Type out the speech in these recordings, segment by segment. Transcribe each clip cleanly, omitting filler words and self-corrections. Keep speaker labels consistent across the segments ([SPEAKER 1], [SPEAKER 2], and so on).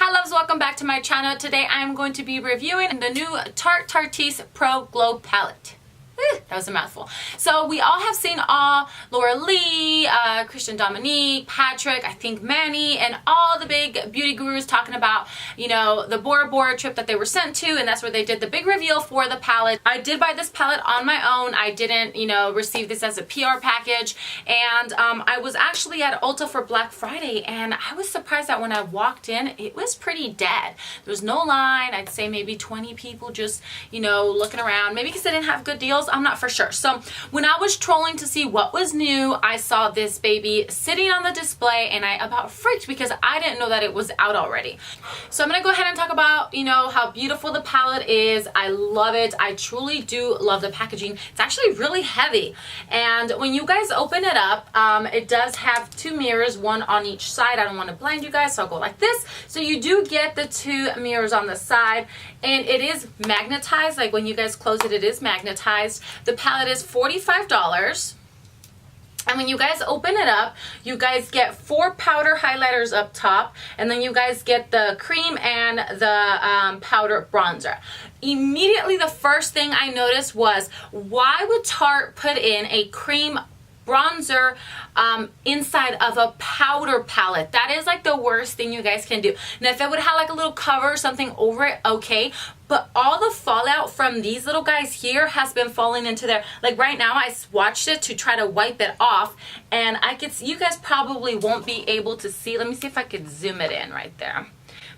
[SPEAKER 1] Hi loves, welcome back to my channel. Today I am going to be reviewing the new Tarteist Pro Glow Palette. That was a mouthful. So we all have seen Laura Lee, Christian Dominique, Patrick, I think Manny, and all the big beauty gurus talking about, you know, the Bora Bora trip that they were sent to, and that's where they did the big reveal for the palette. I did buy this palette on my own. I didn't, you know, receive this as a PR package, and I was actually at Ulta for Black Friday, and I was surprised that when I walked in, it was pretty dead. There was no line. I'd say maybe 20 people just, you know, looking around. Maybe because they didn't have good deals. I'm not for sure. So when I was trolling to see what was new, I saw this baby sitting on the display, and I about freaked because I didn't know that it was out already. So I'm gonna go ahead and talk about, you know, how beautiful the palette is. I love it. I truly do love the packaging. It's actually really heavy, and when you guys open it up, it does have two mirrors, one on each side. I don't want to blind you guys, so I'll go like this. So you do get the two mirrors on the side, and it is magnetized. Like when you guys close it, it is magnetized. The palette is $45. And when you guys open it up, you guys get 4 powder highlighters up top, and then you guys get the cream and the powder bronzer. Immediately the first thing I noticed was, why would Tarte put in a cream bronzer inside of a powder palette? That is like the worst thing you guys can do. Now if it would have like a little cover or something over it, okay, but all the fallout from these little guys here has been falling into there. Like right now I swatched it to try to wipe it off, and I could see, you guys probably won't be able to see, let me see if I could zoom it in right there,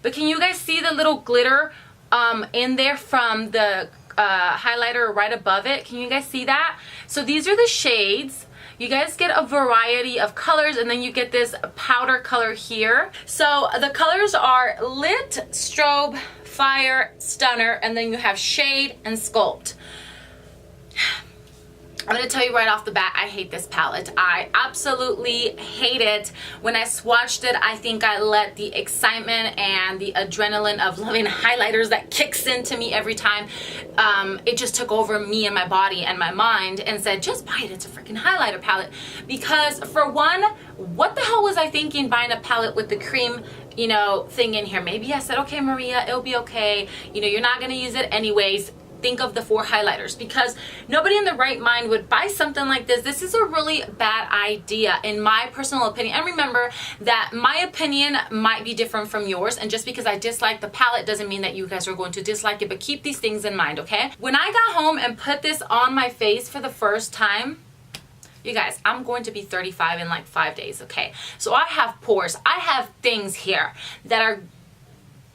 [SPEAKER 1] but can you guys see the little glitter in there from the highlighter right above it? Can you guys see that? So these are the shades. You guys get a variety of colors, and then you get this powder color here. So the colors are Lit, Strobe, Fire, Stunner, and then you have Shade and Sculpt. I'm going to tell you right off the bat, I hate this palette. I absolutely hate it. When I swatched it, I think I let the excitement and the adrenaline of loving highlighters that kicks into me every time, it just took over me and my body and my mind and said, just buy it. It's a freaking highlighter palette. Because for one, what the hell was I thinking buying a palette with the cream, you know, thing in here? Maybe I said, okay, Maria, it'll be okay. You know, you're not going to use it anyways. Think of the 4 highlighters, because nobody in the right mind would buy something like this. This is a really bad idea in my personal opinion. And remember that my opinion might be different from yours, and just because I dislike the palette doesn't mean that you guys are going to dislike it, but keep these things in mind, okay? When I got home and put this on my face for the first time, you guys, I'm going to be 35 in like 5 days, okay? So I have pores. I have things here that are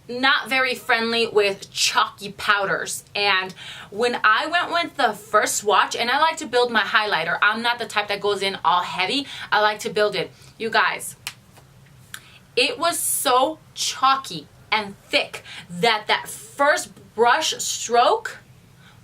[SPEAKER 1] not very friendly with chalky powders, and when I went with the first swatch, and I like to build my highlighter, I'm not the type that goes in all heavy. I like to build it. You guys, it was so chalky and thick that that first brush stroke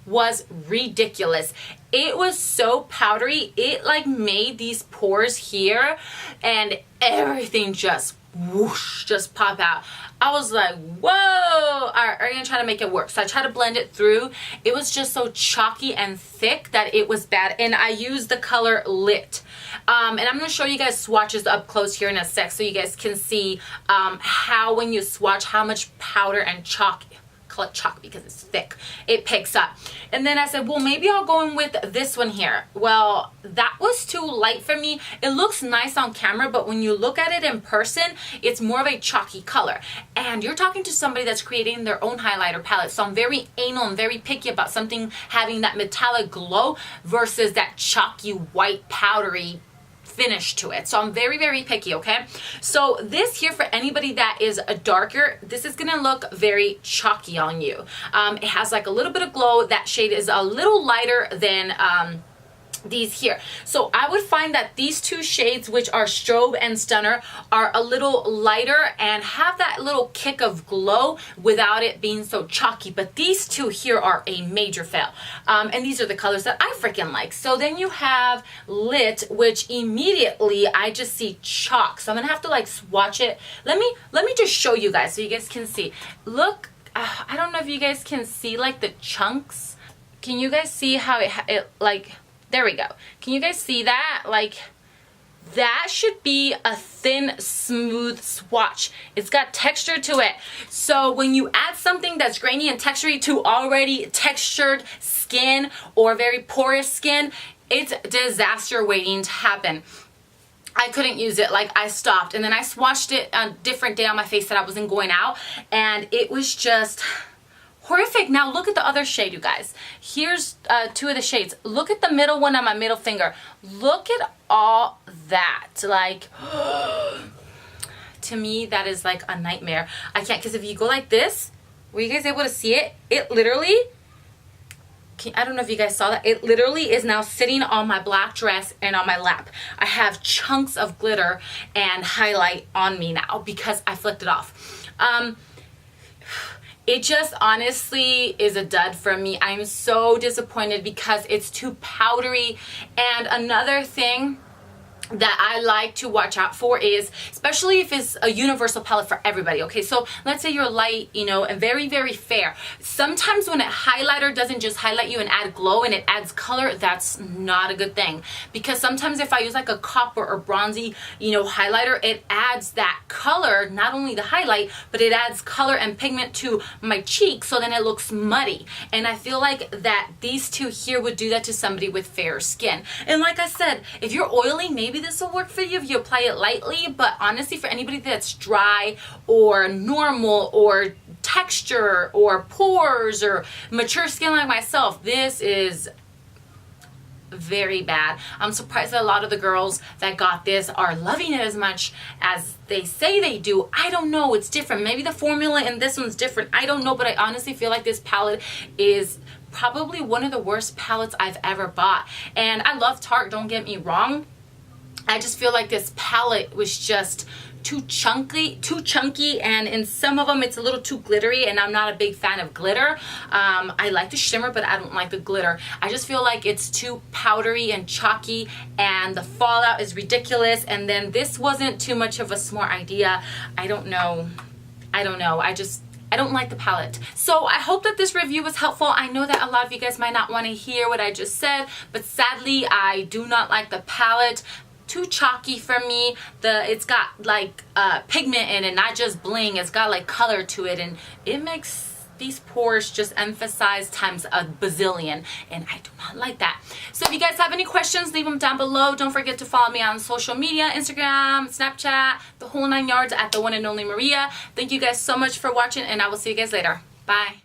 [SPEAKER 1] was ridiculous. It was so powdery, it like made these pores here and everything just whoosh, just pop out. I was like, whoa, all right, are you gonna try to make it work? So I tried to blend it through. It was just so chalky and thick that it was bad, and I used the color Lit. And I'm gonna show you guys swatches up close here in a sec, so you guys can see how when you swatch, how much powder and chalk, call it chalk because it's thick, it picks up. And then I said, well, maybe I'll go in with this one here. Well, that was too light for me. It looks nice on camera, but when you look at it in person, it's more of a chalky color. And you're talking to somebody that's creating their own highlighter palette, so I'm very anal and very picky about something having that metallic glow versus that chalky white powdery finish to it. So I'm very, very picky, okay? So this here, for anybody that is a darker, this is gonna look very chalky on you. It has like a little bit of glow. That shade is a little lighter than these here. So I would find that these two shades, which are Strobe and Stunner, are a little lighter and have that little kick of glow without it being so chalky. But these two here are a major fail. And these are the colors that I freaking like. So then you have Lit, which immediately I just see chalk. So I'm gonna have to like swatch it. Let me just show you guys so you guys can see. Look, I don't know if you guys can see like the chunks. Can you guys see how it like, there we go. Can you guys see that? Like, that should be a thin, smooth swatch. It's got texture to it. So when you add something that's grainy and textury to already textured skin or very porous skin, it's disaster waiting to happen. I couldn't use it. Like, I stopped, and then I swatched it a different day on my face that I wasn't going out, and it was just horrific. Now look at the other shade, you guys. Here's two of the shades. Look at the middle one on my middle finger. Look at all that. Like, to me, that is like a nightmare. I can't, because if you go like this, were you guys able to see it? It literally, I don't know if you guys saw that. It literally is now sitting on my black dress and on my lap. I have chunks of glitter and highlight on me now because I flicked it off. It just honestly is a dud for me. I'm so disappointed because it's too powdery. And another thing that I like to watch out for is, especially if it's a universal palette for everybody, okay? So let's say you're light, you know, and very, very fair. Sometimes when a highlighter doesn't just highlight you and add glow and it adds color, that's not a good thing. Because sometimes if I use like a copper or bronzy, you know, highlighter, it adds that color, not only the highlight, but it adds color and pigment to my cheek, so then it looks muddy. And I feel like that these two here would do that to somebody with fair skin. And like I said, if you're oily, maybe this will work for you if you apply it lightly, but honestly, for anybody that's dry or normal or texture or pores or mature skin like myself, this is very bad. I'm surprised that a lot of the girls that got this are loving it as much as they say they do. I don't know, it's different. Maybe the formula in this one's different. I don't know, but I honestly feel like this palette is probably one of the worst palettes I've ever bought. And I love Tarte, don't get me wrong. I just feel like this palette was just too chunky, and in some of them it's a little too glittery, and I'm not a big fan of glitter. I like the shimmer, but I don't like the glitter. I just feel like it's too powdery and chalky, and the fallout is ridiculous, and then this wasn't too much of a smart idea. I don't know. I don't like the palette. So I hope that this review was helpful. I know that a lot of you guys might not want to hear what I just said, but sadly I do not like the palette. Too chalky for me. It's got like pigment in it, not just bling. It's got like color to it, and it makes these pores just emphasize times a bazillion, and I do not like that. So if you guys have any questions, leave them down below. Don't forget to follow me on social media, Instagram, Snapchat, the whole 9 yards at the one and only Maria. Thank you guys so much for watching, and I will see you guys later. Bye.